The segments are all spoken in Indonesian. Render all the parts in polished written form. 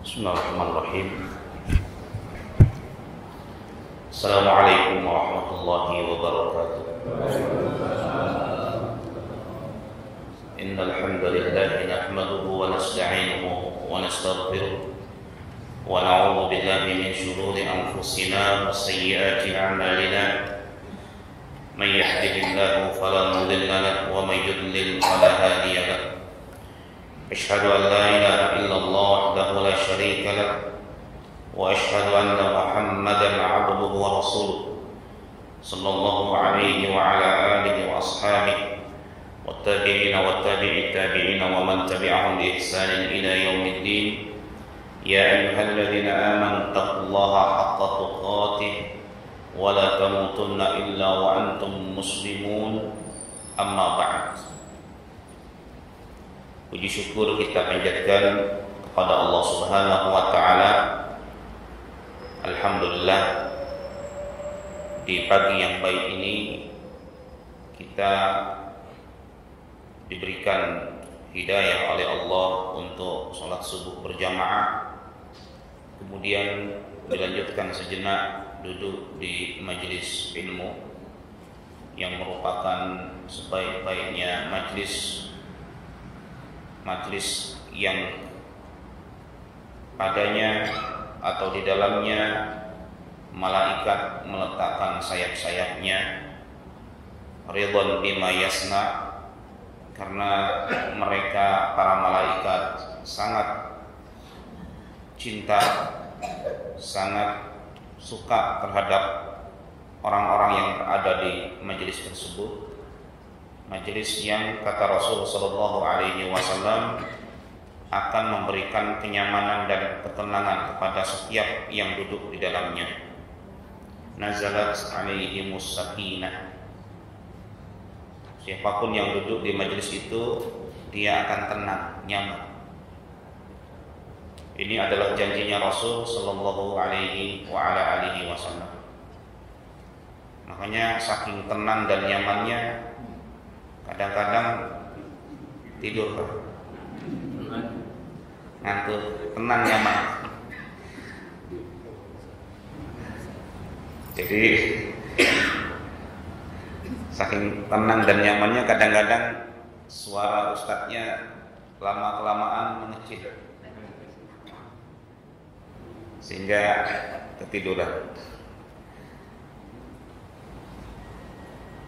Bismillahirrahmanirrahim. Assalamualaikum warahmatullahi wabarakatuh. Innal hamdalillah nahmaduhu wa nasta'inuhu wa nastaghfiruh wa na'udzu billahi min shururi anfusina wa sayyiati a'malina. Man yahdihillahu fala mudilla lahu wa man yudlil fala hadiya lahu. Asyhadu an la ilaha illallah wahdahu la syarika lahu wa asyhadu anna Muhammadan 'abduhu wa rasuluh sallallahu alaihi wa ala alihi wa ashabihi wattabi'ina wattabi'it tabi'ina wa man tabi'ahum bi ihsanin ila yaumiddin. Ya ayyuhalladzina amanu taqullaha haqqa tuqatih wa la tamutunna illa wa antum muslimun. Amma ba'd. Puji syukur kita panjatkan kepada Allah Subhanahu wa taala. Alhamdulillah, di pagi yang baik ini kita diberikan hidayah oleh Allah untuk sholat subuh berjamaah, kemudian dilanjutkan sejenak duduk di majelis ilmu yang merupakan sebaik-baiknya majelis yang padanya atau di dalamnya malaikat meletakkan sayap-sayapnya ridwan bima yasna, karena mereka para malaikat sangat cinta, sangat suka terhadap orang-orang yang berada di majelis tersebut. Majelis yang kata Rasul sallallahu alaihi wasallam akan memberikan kenyamanan dan ketenangan kepada setiap yang duduk di dalamnya. Nazalat alaihimus sakinah. Siapapun yang duduk di majelis itu, dia akan tenang, nyaman. Ini adalah janjinya Rasul sallallahu alaihi wa ala alihi wasallam. Makanya saking tenang dan nyamannya, kadang-kadang tidur, ngantuk, tenang, nyaman. Jadi saking tenang dan nyamannya, kadang-kadang suara ustadznya lama-kelamaan mengecil sehingga ketiduran.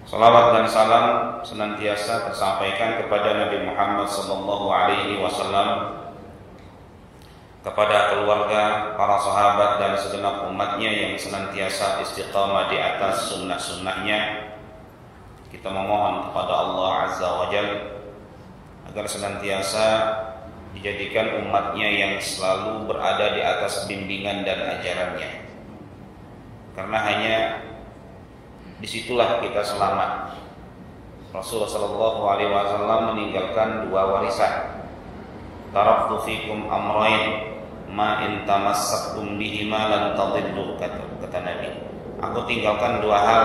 Salawat dan salam senantiasa tersampaikan kepada Nabi Muhammad sallallahu alaihi wasallam, kepada keluarga, para sahabat dan segenap umatnya yang senantiasa istiqamah di atas sunnah-sunnahnya. Kita memohon kepada Allah Azza wa Jalla agar senantiasa dijadikan umatnya yang selalu berada di atas bimbingan dan ajarannya, karena hanya disitulah kita selamat. Rasulullah sallallahu alaihi wasallam meninggalkan dua warisan. Taraktu fikum amrayn ma in tamassaktum bihima lan tadillu, kata Nabi. Aku tinggalkan dua hal,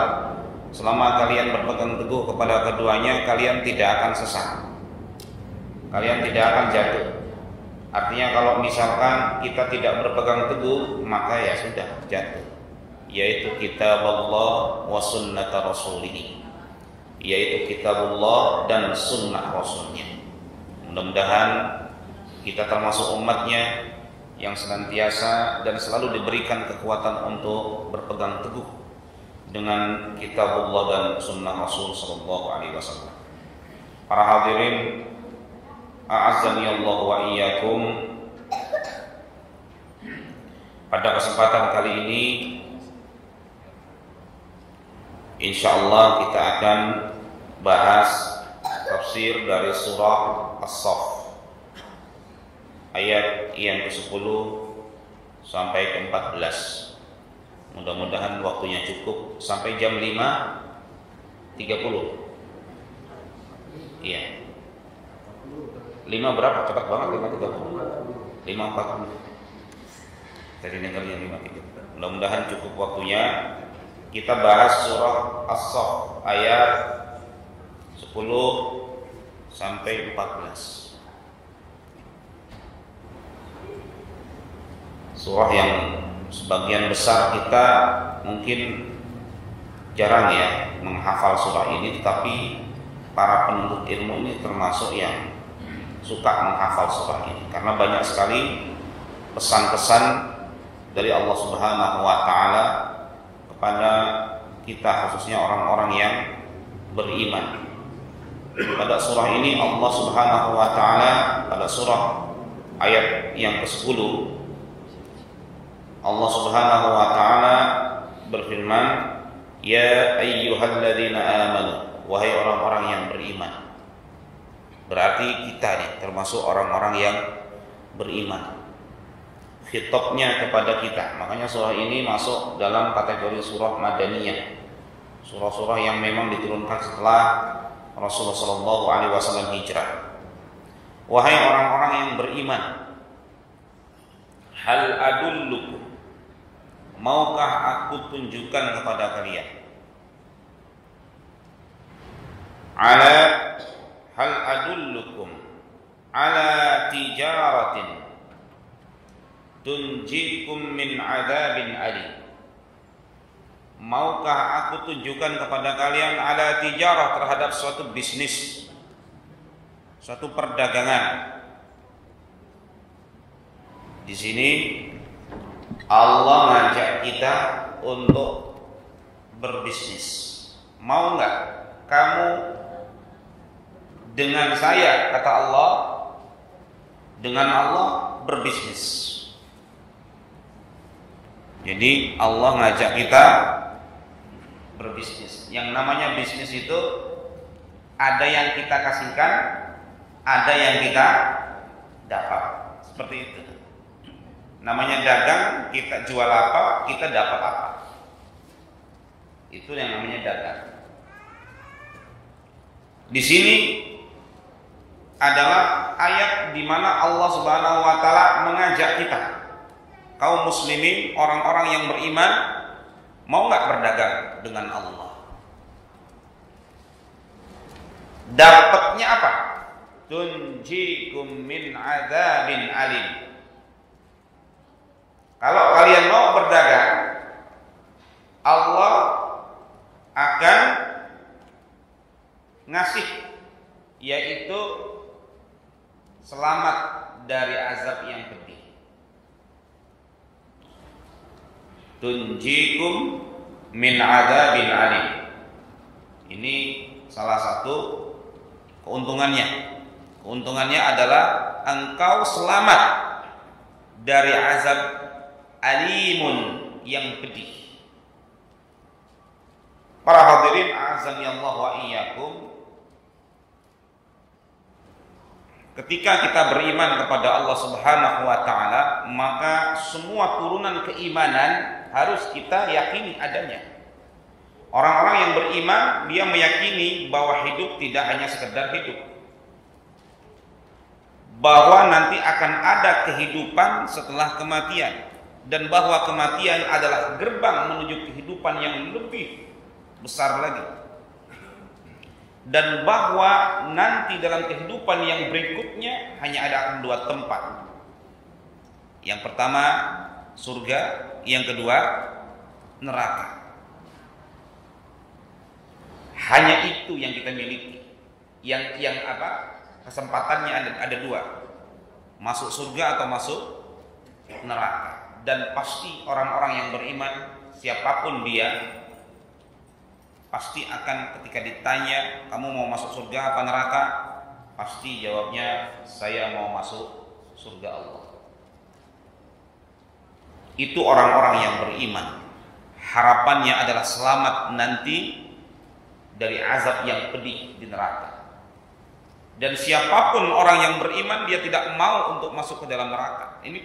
selama kalian berpegang teguh kepada keduanya, kalian tidak akan sesat, kalian tidak akan jatuh. Artinya kalau misalkan kita tidak berpegang teguh, maka ya sudah jatuh, yaitu kitabullah wa sunnata rasulih, yaitu kitabullah dan sunnah rasulnya. Mudah-mudahan kita termasuk umatnya yang senantiasa dan selalu diberikan kekuatan untuk berpegang teguh dengan kitabullah dan sunnah Rasul sallallahu alaihi wasallam. Para hadirin, a'azzani Allah wa iyyakum. Pada kesempatan kali ini insyaallah kita akan bahas tafsir dari surah As-Saff, ayat yang ke-10 sampai ke-14. Mudah-mudahan waktunya cukup sampai jam 5.30. Iya. 5 berapa? Cepat banget, 5.30. 5.40. Tadi dengarnya 5.30. Mudah-mudahan cukup waktunya. Kita bahas surah As-Saff ayat 10 sampai 14. surah yang sebagian besar kita mungkin jarang ya menghafal surah ini, tetapi para penuntut ilmu ini termasuk yang suka menghafal surah ini karena banyak sekali pesan-pesan dari Allah Subhanahu wa taala kepada kita, khususnya orang-orang yang beriman. Pada surah ini Allah Subhanahu wa taala pada surah ayat yang ke-10 Allah Subhanahu wa taala berfirman, ya ayyuhalladzina amanu, wahai orang-orang yang beriman. Berarti kita nih termasuk orang-orang yang beriman. Khitabnya kepada kita. Makanya surah ini masuk dalam kategori surah Madaniyah. Surah-surah yang memang diturunkan setelah Rasulullah SAW hijrah. Wahai orang-orang yang beriman, hal adullukum, maukah aku tunjukkan kepada kalian, ala hal adullukum ala tijaratin tunjikum min adzabin alim. Maukah aku tunjukkan kepada kalian ala tijarah, terhadap suatu bisnis, suatu perdagangan. Di sini Allah ngajak kita untuk berbisnis. Mau nggak kamu dengan saya, kata Allah, dengan Allah berbisnis. Jadi Allah ngajak kita berbisnis. Yang namanya bisnis itu ada yang kita kasihkan, ada yang kita dapat. Seperti itu. Namanya dagang, kita jual apa, kita dapat apa. Itu yang namanya dagang. Di sini adalah ayat di mana Allah Subhanahu wa taala mengajak kita, kaum muslimin, orang-orang yang beriman, mau nggak berdagang dengan Allah? Dapatnya apa? Tunjikum min adzabin alim. Kalau kalian mau berdagang, Allah akan ngasih, yaitu selamat dari azab yang pedih. Tunjikum min adzabin alim. Ini salah satu keuntungannya. Keuntungannya adalah engkau selamat dari azab alimun yang pedih. Para hadirin azani Allah wa iyyakum, ketika kita beriman kepada Allah Subhanahu wa taala, maka semua turunan keimanan harus kita yakini adanya. Orang-orang yang beriman, dia meyakini bahwa hidup tidak hanya sekedar hidup, bahwa nanti akan ada kehidupan setelah kematian, dan bahwa kematian adalah gerbang menuju kehidupan yang lebih besar lagi, dan bahwa nanti dalam kehidupan yang berikutnya hanya ada akan dua tempat. Yang pertama surga, yang kedua neraka. Hanya itu yang kita miliki. Yang apa? Kesempatannya ada dua. Masuk surga atau masuk neraka. Dan pasti orang-orang yang beriman, siapapun dia, pasti akan ketika ditanya, kamu mau masuk surga apa neraka? Pasti jawabnya, saya mau masuk surga Allah. Itu orang-orang yang beriman. Harapannya adalah selamat nanti dari azab yang pedih di neraka. Dan siapapun orang yang beriman, dia tidak mau untuk masuk ke dalam neraka. Ini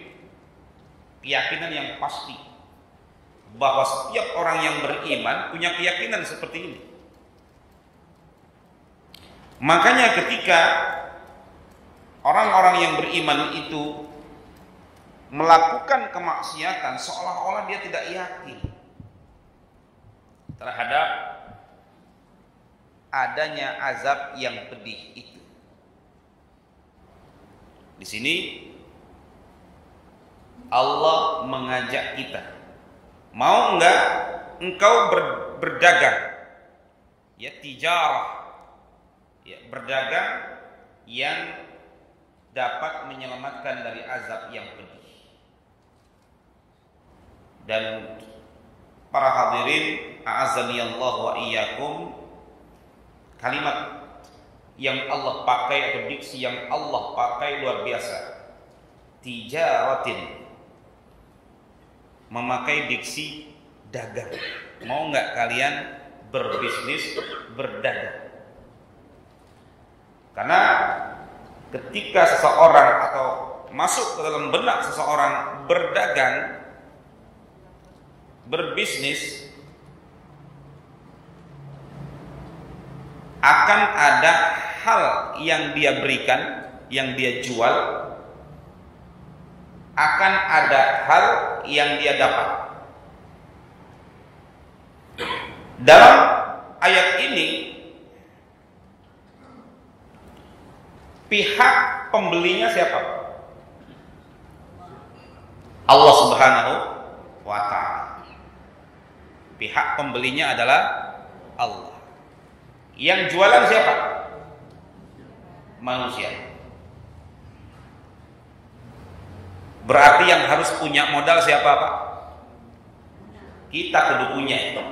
keyakinan yang pasti, bahwa setiap orang yang beriman punya keyakinan seperti ini. Makanya ketika orang-orang yang beriman itu melakukan kemaksiatan, seolah-olah dia tidak yakin terhadap adanya azab yang pedih itu. Di sini Allah mengajak kita, mau enggak engkau berdagang, ya tijarah, ya berdagang yang dapat menyelamatkan dari azab yang pedih. Dan para hadirin, a'azzani Allah wa iyyakum, kalimat yang Allah pakai atau diksi yang Allah pakai luar biasa. Tijaratin, memakai diksi dagang. Mau nggak kalian berbisnis, berdagang? Karena ketika seseorang atau masuk ke dalam benak seseorang berdagang, berbisnis, akan ada hal yang dia berikan, yang dia jual, akan ada hal yang dia dapat. Dalam ayat ini, pihak pembelinya siapa? Allah Subhanahu wa ta'ala. Pihak pembelinya adalah Allah. Yang jualan siapa? Manusia. Berarti yang harus punya modal siapa, Pak? Kita kudu punya itu.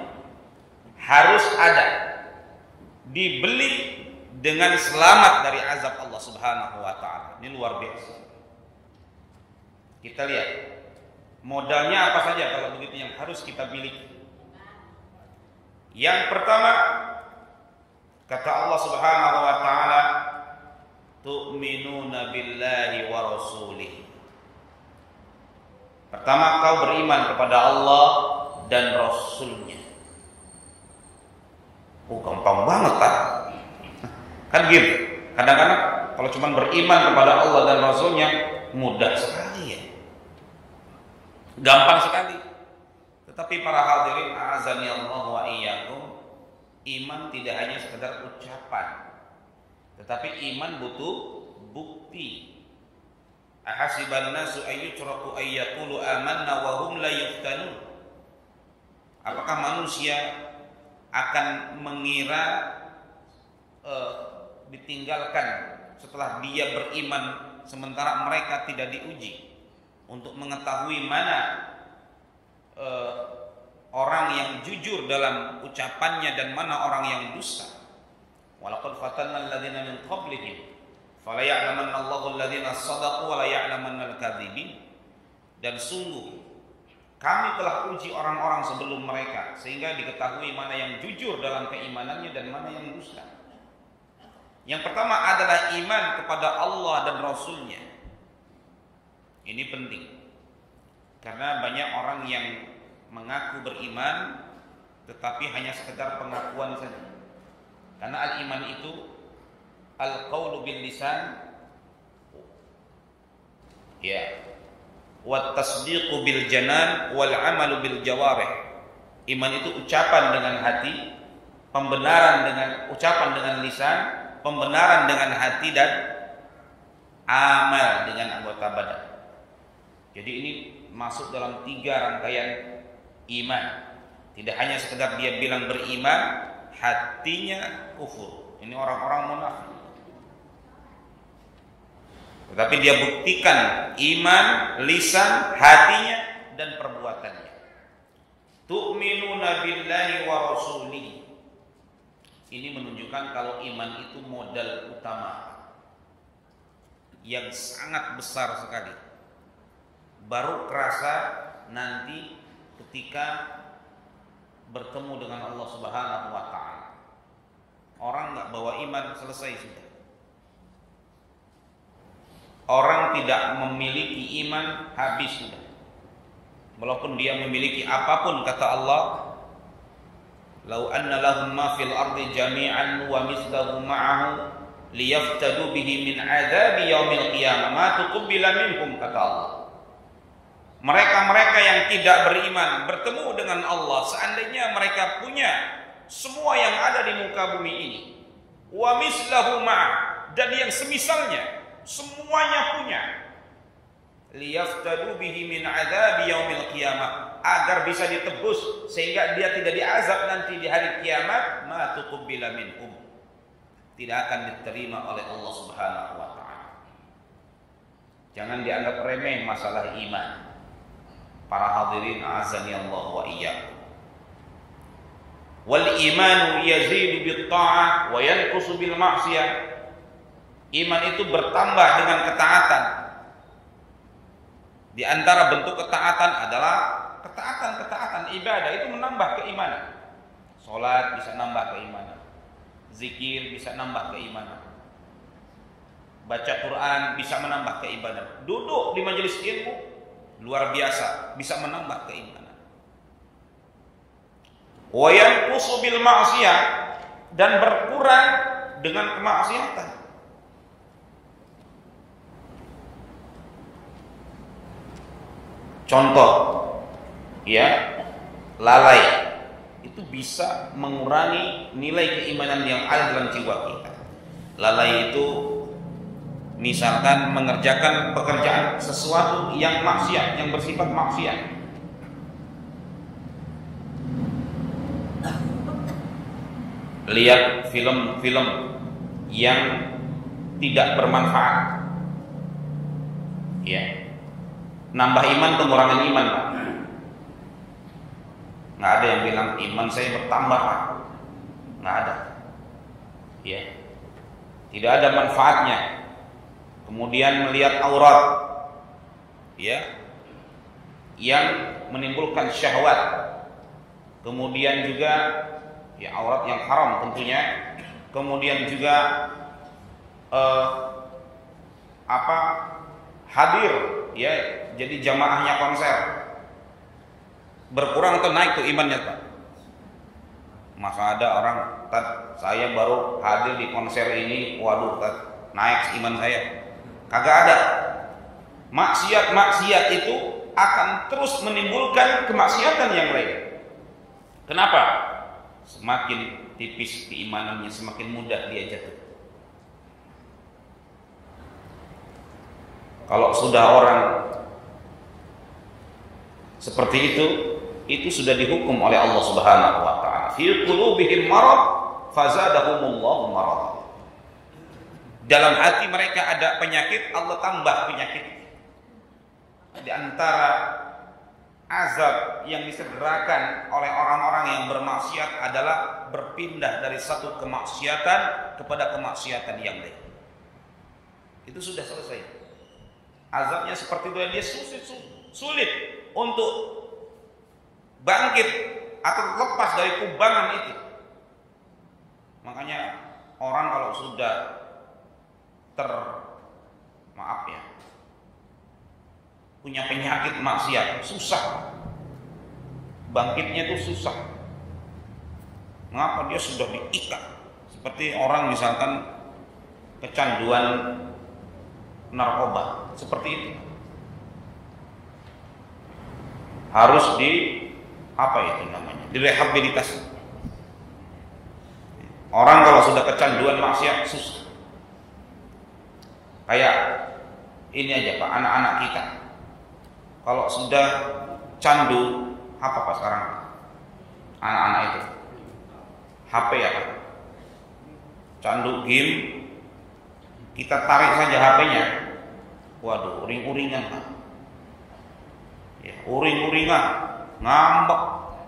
Harus ada. Dibeli dengan selamat dari azab Allah Subhanahu wa ta'ala. Ini luar biasa. Kita lihat modalnya apa saja kalau begitu yang harus kita miliki. Yang pertama, kata Allah Subhanahu wa ta'ala, tu'minuna billahi wa rasulih. Pertama, kau beriman kepada Allah dan Rasulnya. Oh, gampang banget, Pak. Kan gitu. Kadang-kadang kalau cuma beriman kepada Allah dan Rasulnya, mudah sekali ya. Gampang sekali. Tetapi para hadirin, a'azani Allah wa iyyakum, iman tidak hanya sekedar ucapan, tetapi iman butuh bukti. Ahasiban nasu ayyutraku ayyaqulu amanna wa hum la yuftanun. Apakah manusia akan mengira ditinggalkan setelah dia beriman sementara mereka tidak diuji untuk mengetahui mana orang yang jujur dalam ucapannya dan mana orang yang dusta. Walaqad fatanna alladziina min qablihim fala ya'lamanna Allahu alladziina shadaqu wa la ya'lamanna al-kadzibin. Dan sungguh kami telah uji orang-orang sebelum mereka sehingga diketahui mana yang jujur dalam keimanannya dan mana yang dusta. Yang pertama adalah iman kepada Allah dan Rasulnya. Ini penting. Karena banyak orang yang mengaku beriman tetapi hanya sekedar pengakuan saja. Karena al-iman itu al-qaulu bil lisan, ya, wa tasdiqu bil janan wal amalu bil jawarih. Iman itu ucapan dengan hati, pembenaran dengan ucapan dengan lisan, pembenaran dengan hati, dan amal dengan anggota badan. Jadi ini masuk dalam 3 rangkaian iman. Tidak hanya sekedar dia bilang beriman, hatinya kufur. Ini orang-orang munafik. Tetapi dia buktikan iman, lisan, hatinya, dan perbuatannya. Tu'minuna billahi wa rasulihi. Ini menunjukkan kalau iman itu modal utama yang sangat besar sekali. Baru kerasa nanti ketika bertemu dengan Allah Subhanahu wa ta'ala. Orang nggak bawa iman, selesai sudah. Orang tidak memiliki iman, habis sudah. Walaupun dia memiliki apapun, kata Allah, "Lau anna lahum ma fil ardi jami'an wa mithluhu ma'ahu liyaftadu bihi min 'adzabi yaumil qiyamah ma tuqbila minhum," kata Allah. Mereka-mereka yang tidak beriman bertemu dengan Allah, seandainya mereka punya semua yang ada di muka bumi ini, wa mislahu ma', dan yang semisalnya, semuanya punya, liyaftadu bihi min adzabi yaumil qiyamah, agar bisa ditebus sehingga dia tidak diazab nanti di hari kiamat. Ma tuqbila minhum, tidak akan diterima oleh Allah Subhanahu wa taala. Jangan dianggap remeh masalah iman. Para hadirin azani Allah wa iyyakum. Wal imanu yazidu bit ta'ah wa yanqusu bil ma'siyah. Iman itu bertambah dengan ketaatan. Di antara bentuk ketaatan adalah ketaatan ibadah, itu menambah keimanan. Salat bisa nambah keimanan. Zikir bisa nambah keimanan. Baca Quran bisa menambah keimanan. Duduk di majelis ilmu luar biasa, bisa menambah keimanan. Wa yanqusu bil ma'siyah, dan berkurang dengan kemaksiatan. Contoh, ya, lalai itu bisa mengurangi nilai keimanan yang ada dalam jiwa kita. Lalai itu misalkan mengerjakan pekerjaan sesuatu yang maksiat, yang bersifat maksiat. Lihat film-film yang tidak bermanfaat, ya, nambah iman, pengurangan iman, Pak. Nggak ada yang bilang iman saya bertambah, Pak. Nggak ada, ya, tidak ada manfaatnya. Kemudian melihat aurat, ya, yang menimbulkan syahwat. Kemudian juga, ya, aurat yang haram tentunya. Kemudian juga hadir, ya, jadi jamaahnya konser. Berkurang atau naik tuh imannya, Pak? Maka ada orang, Tat, saya baru hadir di konser ini, waduh, Tat, naik iman saya. Kagak ada. Maksiat itu akan terus menimbulkan kemaksiatan yang lain. Kenapa? Semakin tipis keimanannya, semakin mudah dia jatuh. Kalau sudah orang seperti itu sudah dihukum oleh Allah Subhanahu wa taala. Fi qulubihim marad fazadahumullahu marad. Dalam hati mereka ada penyakit, Allah tambah penyakit. Di antara azab yang disegerakan oleh orang-orang yang bermaksiat adalah berpindah dari satu kemaksiatan kepada kemaksiatan yang lain. Itu sudah selesai. Azabnya seperti itu, dia sulit untuk bangkit atau lepas dari kubangan itu. Makanya orang kalau sudah punya penyakit maksiat, susah bangkitnya, itu susah. Mengapa? Dia sudah diikat. Seperti orang misalkan kecanduan narkoba, seperti itu. Harus direhabilitasi. Orang kalau sudah kecanduan maksiat susah. Kayak ini aja, Pak, anak-anak kita kalau sudah candu, apa Pak sekarang anak-anak itu? HP ya, Pak. Candu game, kita tarik saja HP-nya, waduh, uring-uringan, Pak. Ya, uring-uringan, ngambek.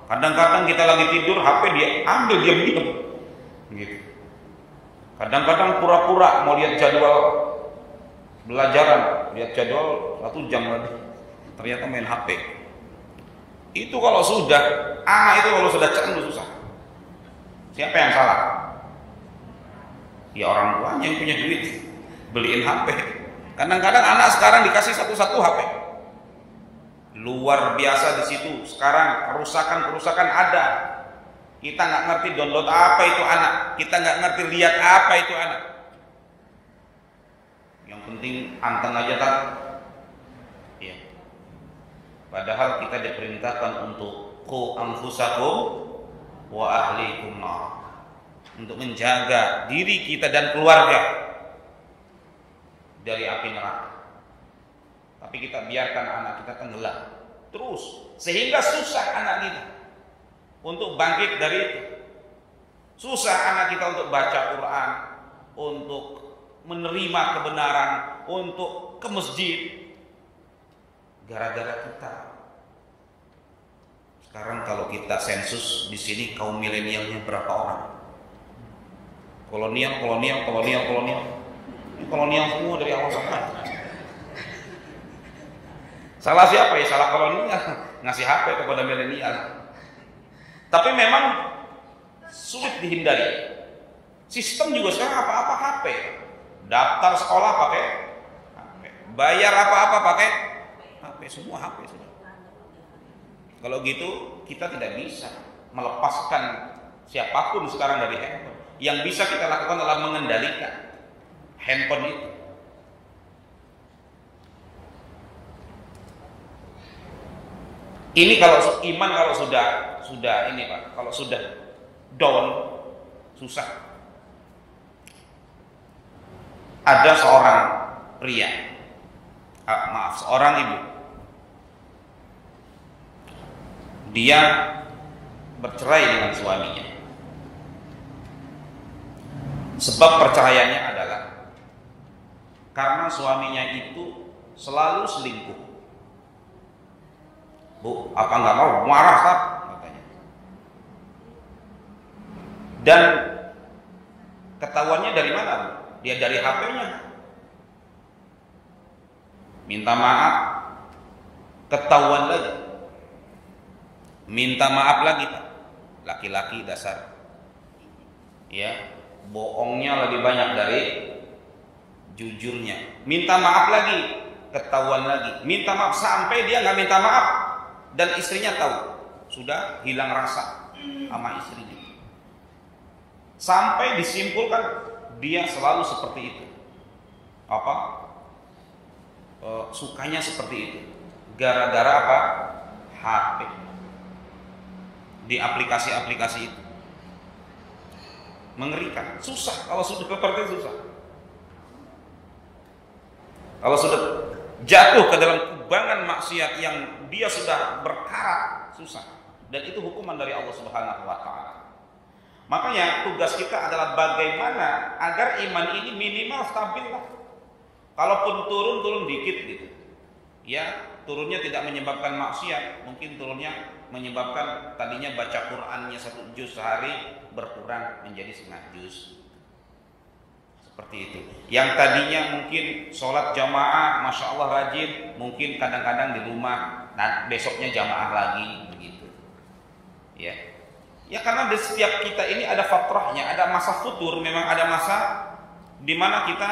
Kadang-kadang kita lagi tidur, HP dia ambil diam-diam, gitu. Kadang-kadang pura-pura mau lihat jadwal belajaran, lihat jadwal 1 jam lagi, ternyata main HP. Itu kalau sudah, anak itu kalau sudah candu susah. Siapa yang salah? Ya orang tuanya yang punya duit, beliin HP. Kadang-kadang anak sekarang dikasih satu-satu HP. Luar biasa di situ. Sekarang kerusakan ada. Kita nggak ngerti download apa itu anak. Kita nggak ngerti lihat apa itu anak. Yang penting anteng aja, kan? Ya. Padahal kita diperintahkan untuk qu anfusakum wa ahlikum nar, untuk menjaga diri kita dan keluarga dari api neraka. tapi kita biarkan anak kita tenggelam terus, sehingga susah anak kita untuk bangkit dari itu. Susah anak kita untuk baca Quran, untuk menerima kebenaran, untuk ke masjid, gara-gara kita. Sekarang kalau kita sensus di sini kaum milenialnya berapa orang? Kolonial semua dari awal sampai akhir. Salah siapa ya? Salah kolonial ngasih HP kepada milenial. Tapi memang sulit dihindari. Sistem juga sekarang apa-apa HP. Daftar sekolah pakai HP. Bayar apa-apa pakai HP. Semua HP sudah. Kalau gitu kita tidak bisa melepaskan siapapun sekarang dari handphone. Yang bisa kita lakukan adalah mengendalikan handphone itu. Ini kalau iman kalau sudah ini Pak, kalau sudah down susah. Ada seorang pria, seorang ibu, dia bercerai dengan suaminya. Sebab perceraiannya adalah karena suaminya itu selalu selingkuh. Bu, apa nggak mau? Marah kan? Katanya. Dan ketahuannya dari mana? Dia dari HP-nya. Minta maaf, ketahuan lagi. Minta maaf lagi, Pak. Laki-laki dasar. Ya, bohongnya lebih banyak dari jujurnya. Minta maaf lagi, ketahuan lagi. Minta maaf sampai dia nggak minta maaf. Dan istrinya tahu, sudah hilang rasa sama istrinya. Sampai disimpulkan dia selalu seperti itu. Sukanya seperti itu. Gara-gara apa? HP. Di aplikasi-aplikasi itu. Mengerikan. Susah kalau sudah seperti itu, susah. Kalau sudah jatuh ke dalam kubangan maksiat yang dia sudah berkarat, susah. Dan itu hukuman dari Allah Subhanahu wa taala. Makanya tugas kita adalah bagaimana agar iman ini minimal stabil lah. Kalaupun turun dikit gitu. Ya, turunnya tidak menyebabkan maksiat, mungkin turunnya menyebabkan tadinya baca Qur'annya 1 juz sehari berkurang menjadi 1/2 juz. Seperti itu. Yang tadinya mungkin sholat jamaah, masya Allah rajin, mungkin kadang-kadang di rumah, dan besoknya jamaah lagi, begitu. Ya karena di setiap kita ini ada fatrahnya, ada masa futur, memang ada masa di mana kita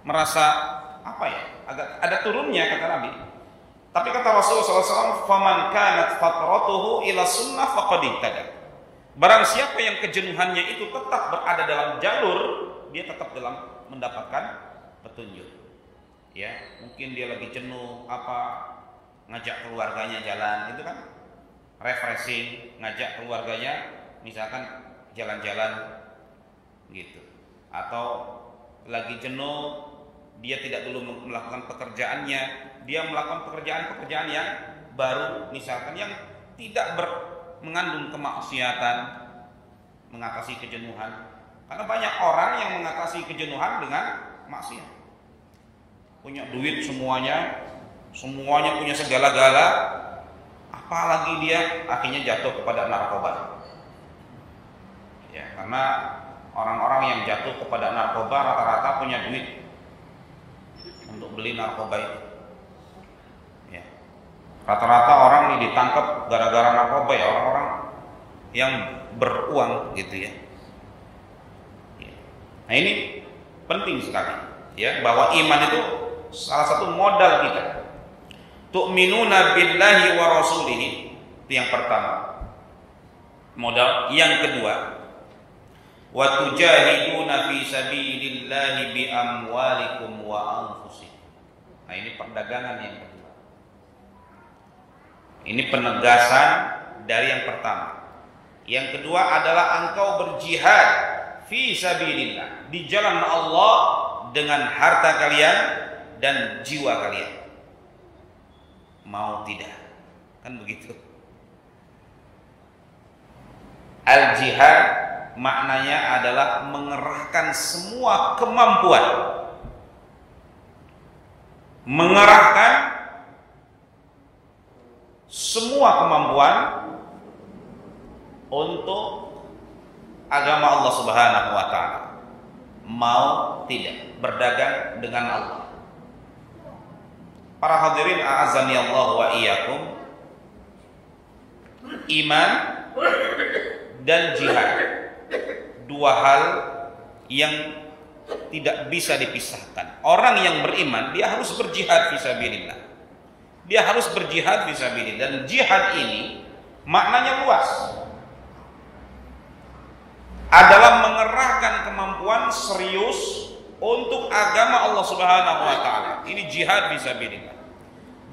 merasa agak ada turunnya kata Nabi. Tapi kata Rasulullah SAW, "Faman kanat fatratuhu ila sunnah faqad ihtada." Barang siapa yang kejenuhannya itu tetap berada dalam jalur, dia tetap dalam mendapatkan petunjuk. Ya, mungkin dia lagi jenuh ngajak keluarganya jalan, itu kan refreshing, ngajak keluarganya misalkan jalan-jalan gitu. Atau lagi jenuh, dia tidak dulu melakukan pekerjaannya, dia melakukan pekerjaan-pekerjaan yang baru misalkan yang tidak mengandung kemaksiatan, mengatasi kejenuhan. Karena banyak orang yang mengatasi kejenuhan dengan maksiat. Punya duit semuanya punya segala-gala, apalagi dia akhirnya jatuh kepada narkoba. Ya, karena orang-orang yang jatuh kepada narkoba rata-rata punya duit untuk beli narkoba itu. Ya. Rata-rata orang ini ditangkap gara-gara narkoba ya, orang-orang yang beruang gitu ya. Nah ini penting sekali ya, bahwa iman itu salah satu modal kita. Tu'minuna billahi wa rasulihi, itu yang pertama. Modal. Yang kedua, wa tujahiduna fi sabilillahi bi amwalikum wa anfusikum. Nah ini perdagangan yang kedua. Ini penegasan dari yang pertama. Yang kedua adalah engkau berjihad fi sabilillah, di jalan Allah dengan harta kalian dan jiwa kalian. mau tidak. Kan begitu. Al-jihad maknanya adalah mengerahkan semua kemampuan. Mengerahkan semua kemampuan untuk agama Allah Subhanahu wa taala. Mau tidak berdagang dengan Allah. Para hadirin a'azzani Allah wa iyyakum, iman dan jihad, dua hal yang tidak bisa dipisahkan. Orang yang beriman dia harus berjihad fisabilillah. Dia harus berjihad fisabilillah, dan jihad ini maknanya luas. Adalah mengerahkan kemampuan serius untuk agama Allah Subhanahu wa taala. Ini jihad fisabilillah.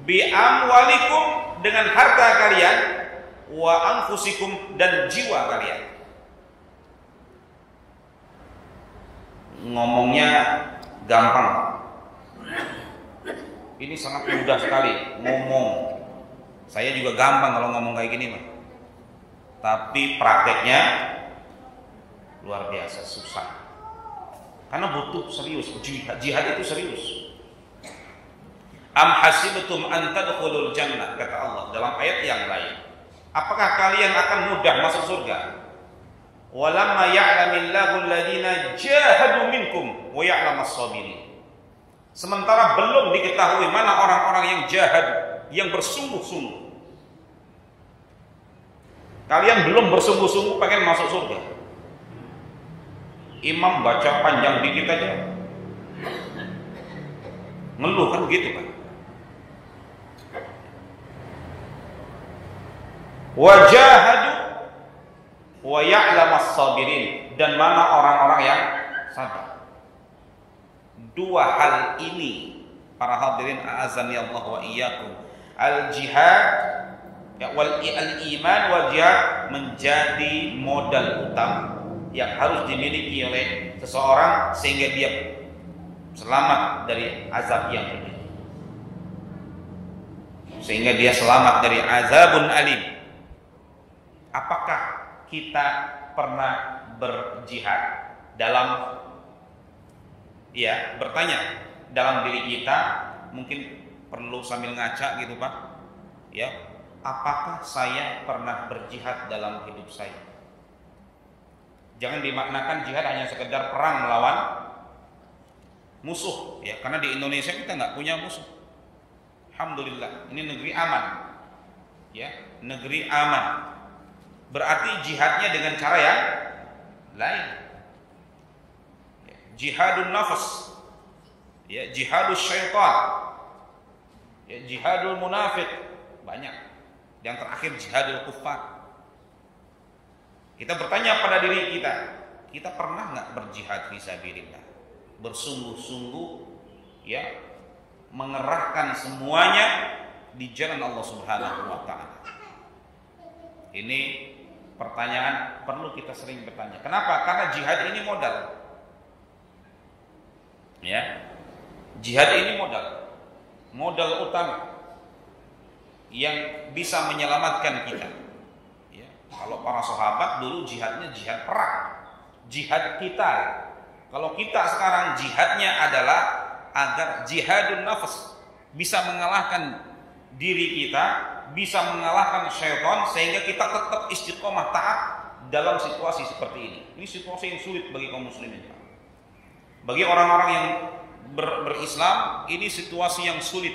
Bi amwalikum, dengan harta kalian, wa anfusikum, dan jiwa kalian. Ngomongnya gampang. Ini sangat mudah sekali ngomong. Saya juga gampang kalau ngomong kayak gini, Pak. Tapi prakteknya luar biasa susah. Karena butuh serius. Jihad itu serius. Am hasibtum an tadkhulul jannah, kata Allah dalam ayat yang lain. Apakah kalian akan mudah masuk surga? Walamma ya'lamillahu alladhina jahadu minkum wa ya'lamas sabirin. Sementara belum diketahui mana orang-orang yang jahad, yang bersungguh-sungguh. Kalian belum bersungguh-sungguh pengen masuk surga. Imam baca panjang dikit aja ngeluh, kan gitu kan. Wajahadu wa ya'lamas sabirin, dan mana orang-orang yang sabar. Dua hal ini, para hadirin a'azani Allah wa iyyakum, al-jihad wal iman wal jihad menjadi modal utama yang harus dimiliki oleh seseorang sehingga dia selamat dari azab yang pedih, sehingga dia selamat dari azabun alim. Apakah kita pernah berjihad dalam, ya, bertanya dalam diri kita, mungkin perlu sambil ngaca gitu Pak, ya, apakah saya pernah berjihad dalam hidup saya? Jangan dimaknakan jihad hanya sekedar perang melawan musuh, ya, karena di Indonesia kita nggak punya musuh. Alhamdulillah, ini negeri aman, ya, negeri aman. Berarti jihadnya dengan cara yang lain. Ya, jihadun nafas, ya, jihadus syaitan, ya, jihadul munafik, banyak. Yang terakhir jihadul kuffar. Kita bertanya pada diri kita pernah nggak berjihad fisabilillah, bersungguh-sungguh, ya, mengerahkan semuanya di jalan Allah Subhanahu wa taala? Ini pertanyaan perlu kita sering bertanya. Kenapa? Karena jihad ini modal. Ya. Jihad ini modal utama yang bisa menyelamatkan kita. Ya. Kalau para sahabat dulu jihadnya jihad perang, jihad kita. Kalau kita sekarang jihadnya adalah agar jihadun nafas, bisa mengalahkan diri kita, bisa mengalahkan syaitan, sehingga kita tetap istiqomah taat dalam situasi seperti ini. Ini situasi yang sulit bagi kaum muslimin. Bagi orang-orang yang berislam, ini situasi yang sulit.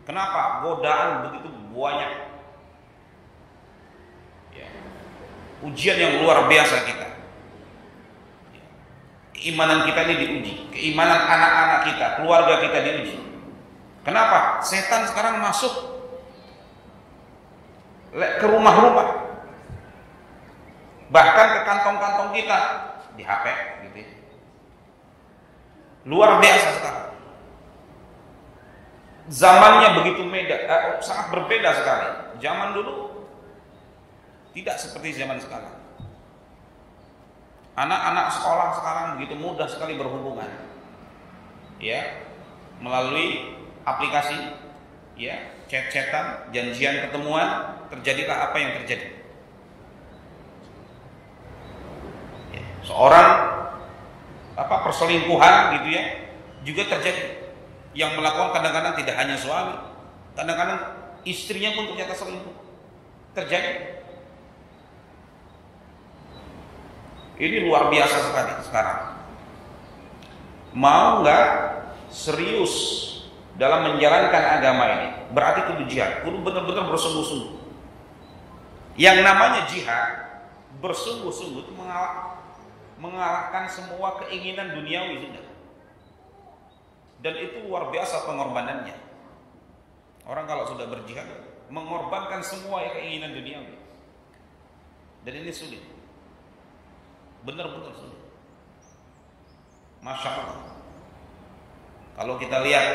Kenapa? Godaan begitu banyak. Ya. Ujian yang luar biasa kita. Ya. Keimanan kita ini diuji, keimanan anak-anak kita, keluarga kita diuji. Kenapa? Setan sekarang masuk ke rumah-rumah, bahkan ke kantong-kantong kita di HP, gitu. Luar biasa sekarang. Zamannya begitu sangat berbeda sekali. Zaman dulu tidak seperti zaman sekarang. Anak-anak sekolah sekarang begitu mudah sekali berhubungan, ya, melalui aplikasi, ya. chat-chatan, janjian ketemuan, terjadilah apa yang terjadi. Ya, seorang perselingkuhan gitu ya, juga terjadi. Yang melakukan kadang-kadang tidak hanya suami, kadang-kadang istrinya pun ternyata selingkuh. Terjadi. Ini luar biasa sekali sekarang. Mau nggak serius dalam menjalankan agama ini, berarti kudu jihad, kudu benar-benar bersungguh-sungguh. Yang namanya jihad, bersungguh-sungguh itu mengalahkan semua keinginan duniawi sudah. Dan itu luar biasa pengorbanannya. Orang kalau sudah berjihad, mengorbankan semua keinginan duniawi. Dan ini sulit, benar-benar sulit. Masya Allah. Kalau kita lihat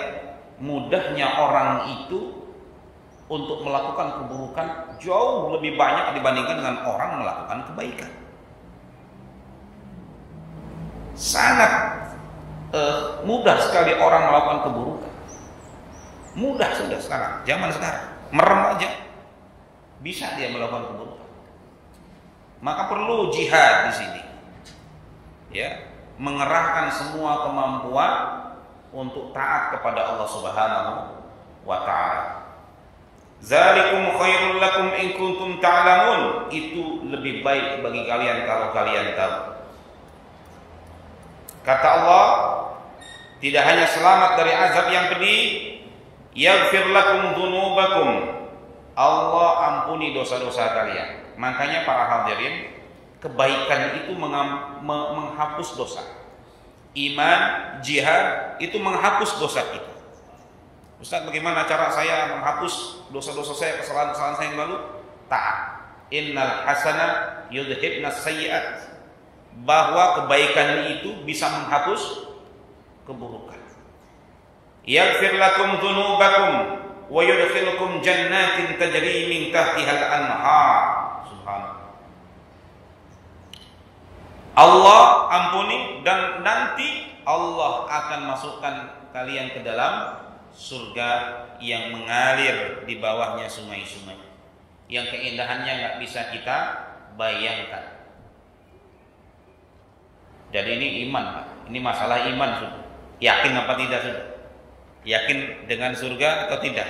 mudahnya orang itu untuk melakukan keburukan jauh lebih banyak dibandingkan dengan orang melakukan kebaikan. Sangat mudah sekali orang melakukan keburukan. Mudah sudah sekarang, zaman sekarang. Merem aja bisa dia melakukan keburukan. Maka perlu jihad di sini. Ya, mengerahkan semua kemampuan untuk taat kepada Allah Subhanahu wa taala. Zalikum khairul lakum in kuntum ta'lamun. Itu lebih baik bagi kalian kalau kalian tahu. Kata Allah, tidak hanya selamat dari azab yang pedih, yaghfir lakum dzunubakum. Allah ampuni dosa-dosa kalian. Makanya para hadirin, kebaikan itu menghapus dosa. Iman, jihad itu menghapus dosa kita. Ustaz, bagaimana cara saya menghapus dosa-dosa saya, kesalahan-kesalahan saya yang lalu? Taat. Innal hasana yudhibnas sayyi'at. Bahwa kebaikan itu bisa menghapus keburukan. Yaghfir lakum dzunubakum wa yudkhilukum jannatin tajri min tahtiha al-anhar. Subhanallah. Allah ampuni dan nanti Allah akan masukkan kalian ke dalam surga yang mengalir di bawahnya sungai-sungai, yang keindahannya nggak bisa kita bayangkan. Jadi ini iman, Pak. Ini masalah iman sudah. Yakin apa tidak sudah? Yakin dengan surga atau tidak?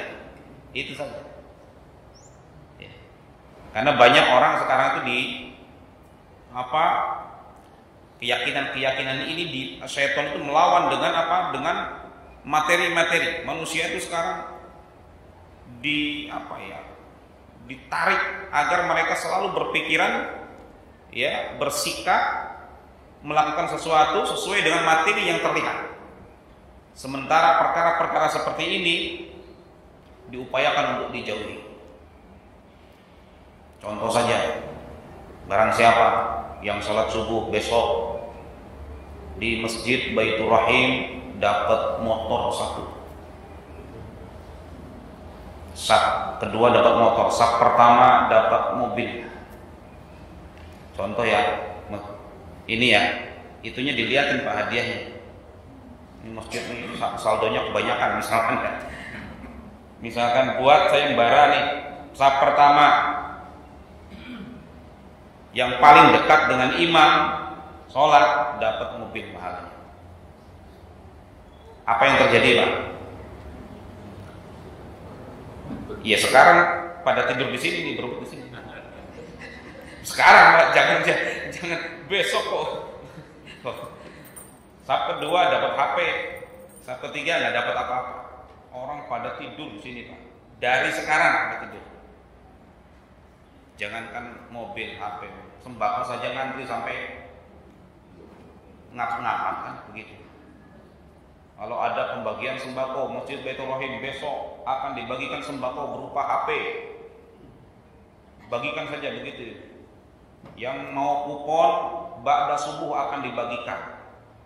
Itu saja. Ya. Karena banyak orang sekarang itu di keyakinan-keyakinan ini di syaitan itu melawan dengan apa? Dengan materi-materi. Manusia itu sekarang ditarik agar mereka selalu berpikiran, ya, bersikap melakukan sesuatu sesuai dengan materi yang terlihat. Sementara perkara-perkara seperti ini diupayakan untuk dijauhi. Contoh saja, barang siapa yang sholat subuh besok di Masjid Baitur Rahim dapat motor satu, sab kedua dapat motor, sab pertama dapat mobil. Contoh ya, ini ya, itunya dilihatin Pak hadiahnya. Ini masjid ini saldonya kebanyakan misalkan ya. Misalkan buat sayembara nih, sab pertama yang paling dekat dengan imam sholat dapat mobil mahalnya. Apa yang terjadi, Pak? Ya sekarang pada tidur di sini nih, berebut di sini. Sekarang, Pak, jangan besok kok. Sab kedua dapat HP, sab ketiga nggak dapat apa-apa. Orang pada tidur di sini, Pak. Dari sekarang pada tidur. Jangankan mobil, HP, sembako saja ngantri sampai ngap-ngapan kan begitu. Kalau ada pembagian sembako, Masjid Baitur Rahim besok akan dibagikan sembako berupa HP. Bagikan saja begitu. Yang mau kupon ba'da subuh akan dibagikan.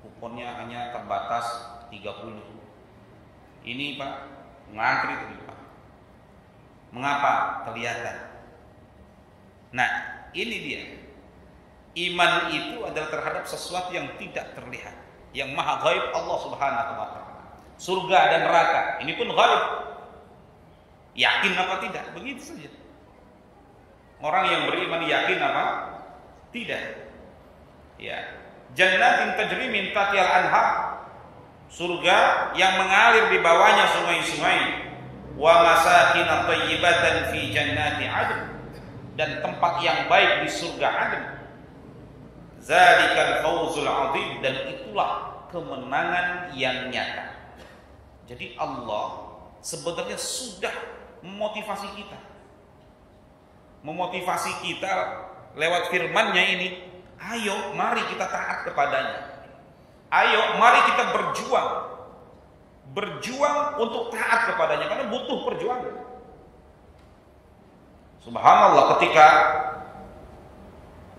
Kuponnya hanya terbatas 30. Ini Pak, ngantri itu Pak. Mengapa? Kelihatan. Nah, ini dia. Iman itu adalah terhadap sesuatu yang tidak terlihat, yang maha gaib Allah Subhanahu wa taala. Surga dan neraka, ini pun gaib. Yakin apa tidak? Begitu saja. Orang yang beriman yakin apa? Tidak. Ya. Jannatin tajri min tahtihal anhar. Surga yang mengalir di bawahnya sungai-sungai. Wa masakin thayyibatan fi jannati 'adn. Dan tempat yang baik di surga Adn. Zalikal fawzul 'adzim, dan itulah kemenangan yang nyata. Jadi Allah sebenarnya sudah memotivasi kita. Memotivasi kita lewat firman-Nya ini, ayo mari kita taat kepadanya. Ayo mari kita berjuang. Berjuang untuk taat kepadanya karena butuh perjuangan. Subhanallah, ketika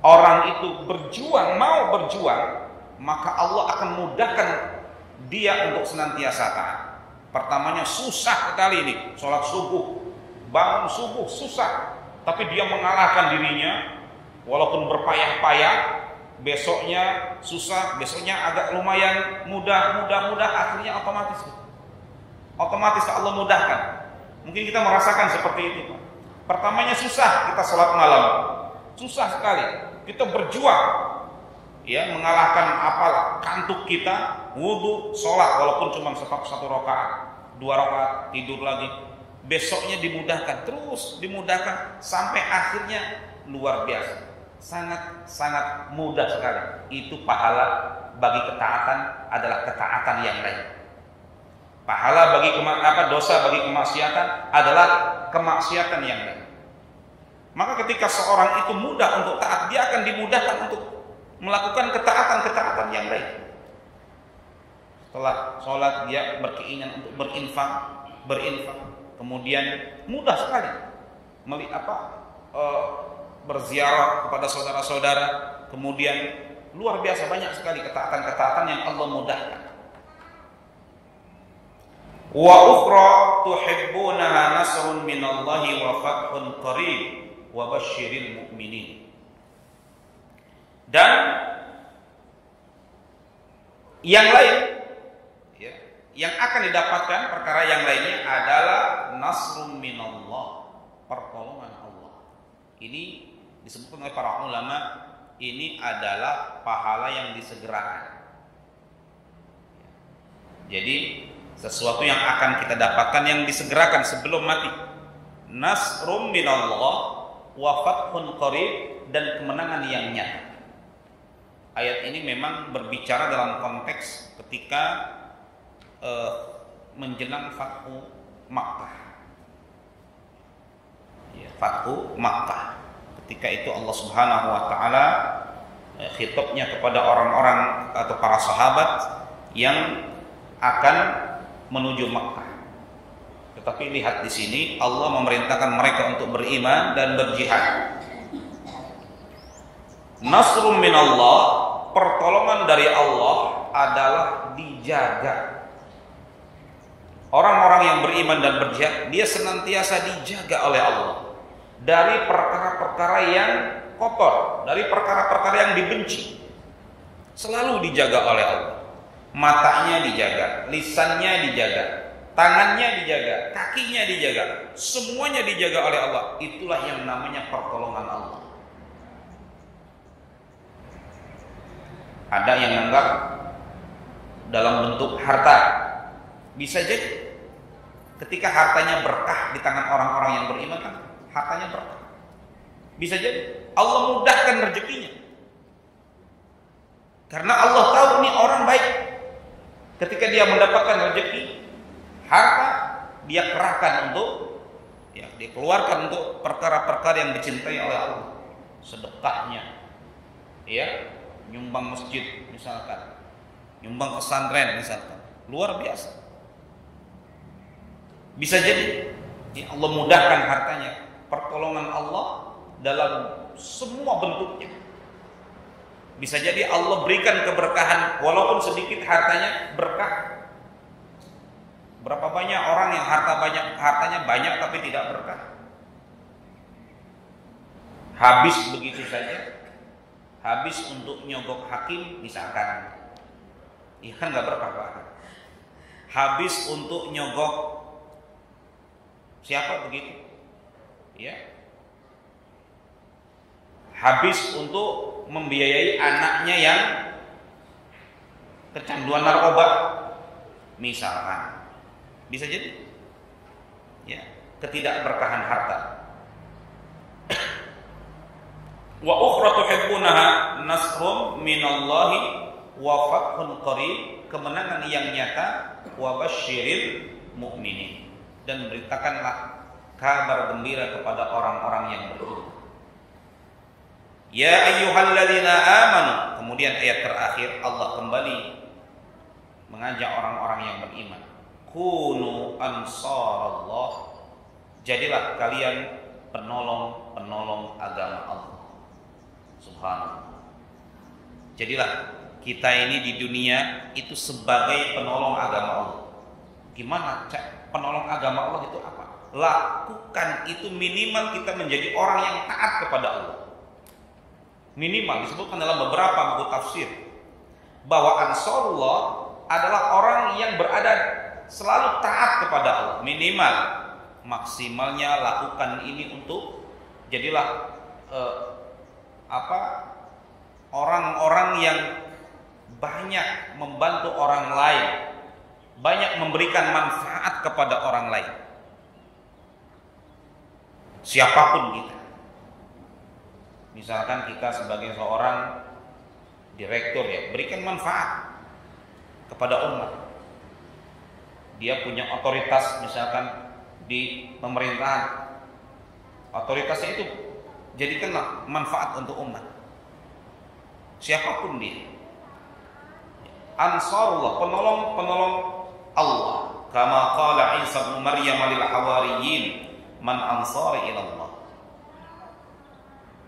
orang itu berjuang, mau berjuang, maka Allah akan mudahkan dia untuk senantiasa taat. Pertamanya susah sekali ini, sholat subuh, bangun subuh susah, tapi dia mengalahkan dirinya, walaupun berpayah-payah, besoknya susah, besoknya agak lumayan mudah, akhirnya otomatis Allah mudahkan. Mungkin kita merasakan seperti itu. Pertamanya susah kita sholat malam, susah sekali, kita berjuang, ya, mengalahkan apalah kantuk kita, wudu, sholat walaupun cuma satu rakaat, 2 rakaat, tidur lagi. Besoknya dimudahkan, terus dimudahkan sampai akhirnya luar biasa, sangat mudah sekali. Itu pahala bagi ketaatan adalah ketaatan yang lain. Pahala bagi dosa bagi kemaksiatan adalah kemaksiatan yang lain. Maka ketika seorang itu mudah untuk taat, dia akan dimudahkan untuk melakukan ketaatan yang lain. Setelah sholat dia berkeinginan untuk berinfak, kemudian mudah sekali berziarah kepada saudara-saudara, kemudian luar biasa banyak sekali ketaatan yang Allah mudahkan. Wa ukhra tuhibbunaha nasrun minallahi wa fathun qarib wa basyiril mu'minin. Dan yang lain, ya, yang akan didapatkan perkara yang lainnya adalah nasrun minallah, pertolongan Allah. Ini disebutkan oleh para ulama, ini adalah pahala yang disegerakan. Jadi sesuatu yang akan kita dapatkan yang disegerakan sebelum mati. Nasrum minallah wa fathun qarib, dan kemenangan yang nyata. Ayat ini memang berbicara dalam konteks ketika menjelang Fathu Makkah. Ya, Fathu Makkah. Ketika itu Allah Subhanahu wa taala khitabnya kepada orang-orang atau para sahabat yang akan menuju Makkah. Tetapi lihat di sini Allah memerintahkan mereka untuk beriman dan berjihad. Nasrun minallah, pertolongan dari Allah adalah dijaga. Orang-orang yang beriman dan berjihad, dia senantiasa dijaga oleh Allah dari perkara-perkara yang kotor, dari perkara-perkara yang dibenci. Selalu dijaga oleh Allah. Matanya dijaga, lisannya dijaga, tangannya dijaga, kakinya dijaga, semuanya dijaga oleh Allah. Itulah yang namanya pertolongan Allah. Ada yang menganggap dalam bentuk harta. Bisa jadi ketika hartanya berkah di tangan orang-orang yang beriman, kan hartanya berkah. Bisa jadi Allah mudahkan rezekinya, karena Allah tahu ini orang baik. Ketika dia mendapatkan rezeki, harta dia kerahkan untuk, ya, dia keluarkan untuk perkara-perkara yang dicintai oleh Allah. Sedekahnya, ya, nyumbang masjid misalkan, nyumbang pesantren misalkan, luar biasa. Bisa jadi ya, Allah mudahkan hartanya, pertolongan Allah dalam semua bentuknya. Bisa jadi Allah berikan keberkahan, walaupun sedikit hartanya berkah. Berapa banyak orang yang hartanya banyak tapi tidak berkah. Habis begitu saja. Habis untuk nyogok hakim misalkan. Ya kan nggak berkah, Pak. Habis untuk nyogok Siapa begitu? Ya. Habis untuk membiayai anaknya yang kecanduan narkoba, misalkan. Bisa jadi. Ya, ketidakberkahan harta. Wa ukhra tuhibbunaha nasrun minallahi wa fathun qarib, kemenangan yang nyata, wa basyiril mu'minin, dan beritakanlah kabar gembira kepada orang-orang yang beriman. Ya ayyuhalladzina amanu, kemudian ayat terakhir Allah kembali mengajak orang-orang yang beriman. Kunu ansarallah, jadilah kalian penolong-penolong agama Allah. Subhanallah. Jadilah kita ini di dunia itu sebagai penolong agama Allah. Gimana penolong agama Allah itu apa? Lakukan itu minimal kita menjadi orang yang taat kepada Allah. Minimal disebutkan dalam beberapa buku tafsir bahwa Ansarullah adalah orang yang berada selalu taat kepada Allah. Minimal, maksimalnya lakukan ini untuk jadilah orang-orang yang banyak membantu orang lain, banyak memberikan manfaat kepada orang lain. Siapapun kita. Misalkan kita sebagai seorang direktur, ya, berikan manfaat kepada umat. Dia punya otoritas misalkan di pemerintahan. Otoritasnya itu jadikanlah manfaat untuk umat. Siapapun dia. Ansarullah, penolong-penolong Allah. Kama qala Isa bin Maryam lil hawariyin, man ansari ila Allah.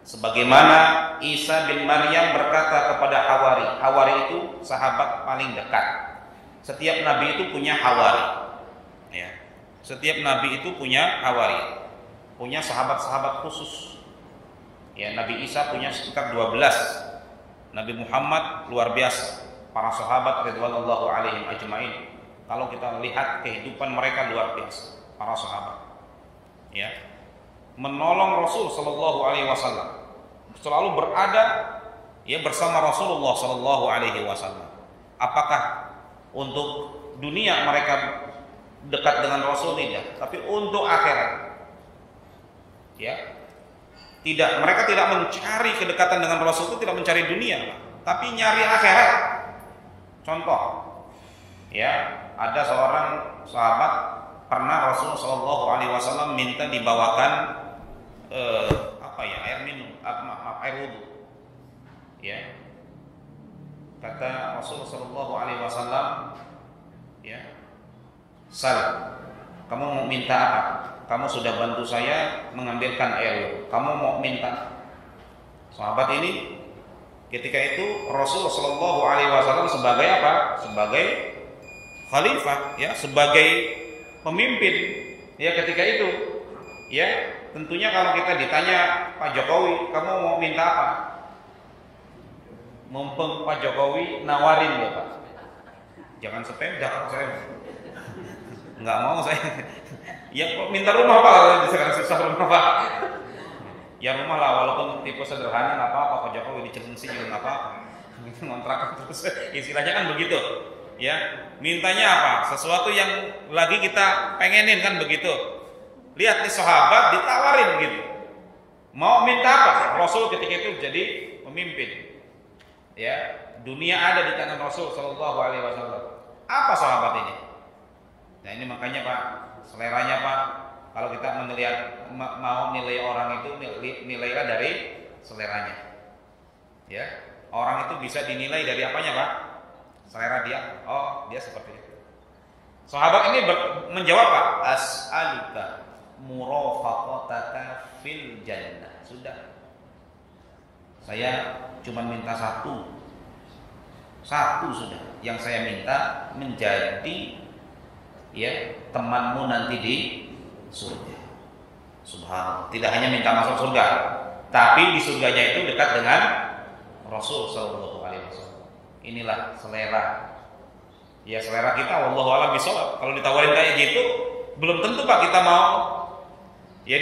Sebagaimana Isa bin Maryam berkata kepada Hawari. Hawari itu sahabat paling dekat. Setiap nabi itu punya Hawari. Ya. Setiap nabi itu punya Hawari. Punya sahabat-sahabat khusus. Ya, Nabi Isa punya sekitar 12. Nabi Muhammad luar biasa. Para sahabat radhiyallahu alaihim ajmain. Kalau kita lihat kehidupan mereka luar biasa. Para sahabat. Ya. Menolong Rasul sallallahu alaihi wasallam. Selalu berada ya bersama Rasulullah sallallahu alaihi wasallam. Apakah untuk dunia mereka dekat dengan Rasul? Tidak, tapi untuk akhirat. Ya. Tidak, mereka tidak mencari kedekatan dengan Rasul itu tidak mencari dunia, tapi nyari akhirat. Contoh, ya, ada seorang sahabat pernah Rasul sallallahu alaihi wasallam minta dibawakan air minum, air wudu. Ya. Kata Rasul sallallahu alaihi wasallam, ya, "Sal, kamu mau minta apa? Kamu sudah bantu saya mengambilkan air wudu. Kamu mau minta?" Sahabat ini ketika itu Rasul sallallahu alaihi wasallam sebagai apa? Sebagai khalifah, ya, sebagai pemimpin. Ya, ketika itu, ya, tentunya kalau kita ditanya Pak Jokowi, kamu mau minta apa? Mumpung Pak Jokowi nawarin ya Pak. Jangan sepeda, saya nggak mau saya. Ya minta rumah Pak, kalau sekarang susah rumah Pak. Ya rumah lah, walaupun tipe sederhana nggak apa-apa. Pak Jokowi di Cilengsi juga nggak apa-apa. Ngontrak terus, istilahnya kan begitu. Ya, mintanya apa? Sesuatu yang lagi kita pengenin kan begitu. Lihat nih sahabat ditawarin gitu. Mau minta apa? Rasul ketika itu jadi pemimpin. Ya, dunia ada di tangan Rasul sallallahu alaihi wasallam. Apa sahabat ini? Nah, ini makanya Pak, seleranya Pak, kalau kita mau nilai orang itu nilailah dari seleranya. Ya, orang itu bisa dinilai dari apanya Pak? Selera dia. Oh, dia seperti itu. Sahabat ini menjawab Pak, as'aluka murafaqataka fil jannah. Sudah. Saya cuma minta satu sudah. Yang saya minta menjadi ya temanmu nanti di surga. Subhanallah. Tidak hanya minta masuk surga, tapi di surganya itu dekat dengan Rasul sallallahu alaihi wasallam. Inilah selera. Ya selera kita wallahu a'lam bishawab. Kalau ditawarin kayak gitu, belum tentu Pak kita mau. Ya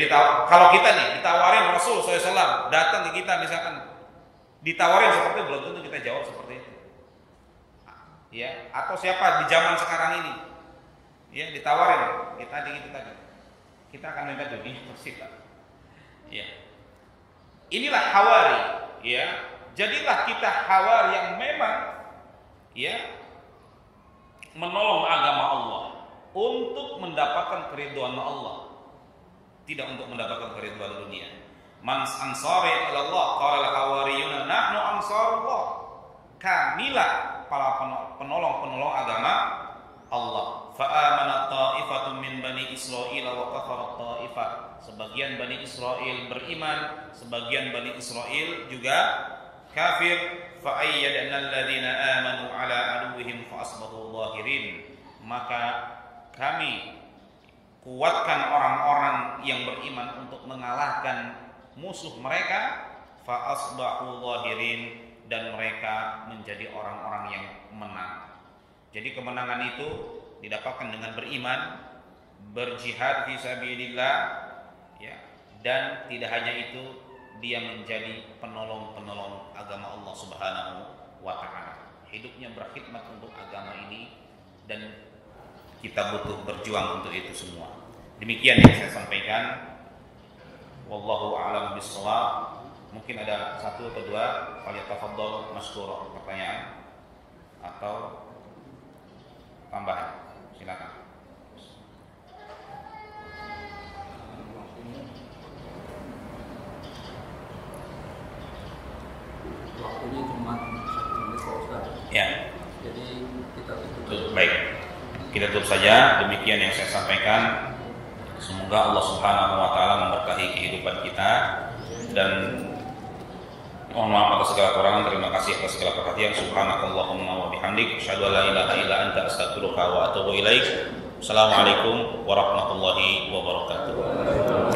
kalau kita nih ditawarin Rasul SAW datang ke kita misalkan ditawarin seperti itu, belum tentu kita jawab seperti itu. Ya, atau siapa di zaman sekarang ini ya ditawarin kita tadi kita akan minta dunia bersifat. Ya, inilah hawari. Ya, jadilah kita hawari yang memang ya menolong agama Allah untuk mendapatkan keridhaan Allah, tidak untuk mendapatkan keridhaan dunia. Man ansari ila Allah qala hawariyuna nahnu ansarullah. Kamilah para penolong agama Allah. Fa amanat ta'ifatun min bani Israil wa kafarat ta'ifah. Sebagian Bani Israel beriman, sebagian Bani Israel juga kafir. Fa ayyadna alladhina amanu ala aduwwihim fa asbahu zahirin. Maka kami kuatkan orang-orang yang beriman untuk mengalahkan musuh mereka, fa asbahu zahirin, dan mereka menjadi orang-orang yang menang. Jadi kemenangan itu didapatkan dengan beriman, berjihad fi sabilillah, ya, dan tidak hanya itu, dia menjadi penolong-penolong agama Allah Subhanahu wa taala. Hidupnya berkhidmat untuk agama ini dan kita butuh berjuang untuk itu semua. Demikian yang saya sampaikan. Wallahu a'lam bishawab. Mungkin ada satu atau dua, falyatafaddal masykur, pertanyaan atau tambahan. Silakan. Waktunya cuma 1 menit Pak Ustaz. Ya. Jadi kita tutup. Baik. Kita tutup saja. Demikian yang saya sampaikan. Semoga Allah Subhanahu wa taala memberkahi kehidupan kita dan mohon maaf atas segala kekurangan. Terima kasih atas segala perhatian. Subhanakallahumma wa bihamdik, asyhadu an la ilaha illa anta, astaghfiruka wa atubu ilaik. Assalamualaikum warahmatullahi wabarakatuh.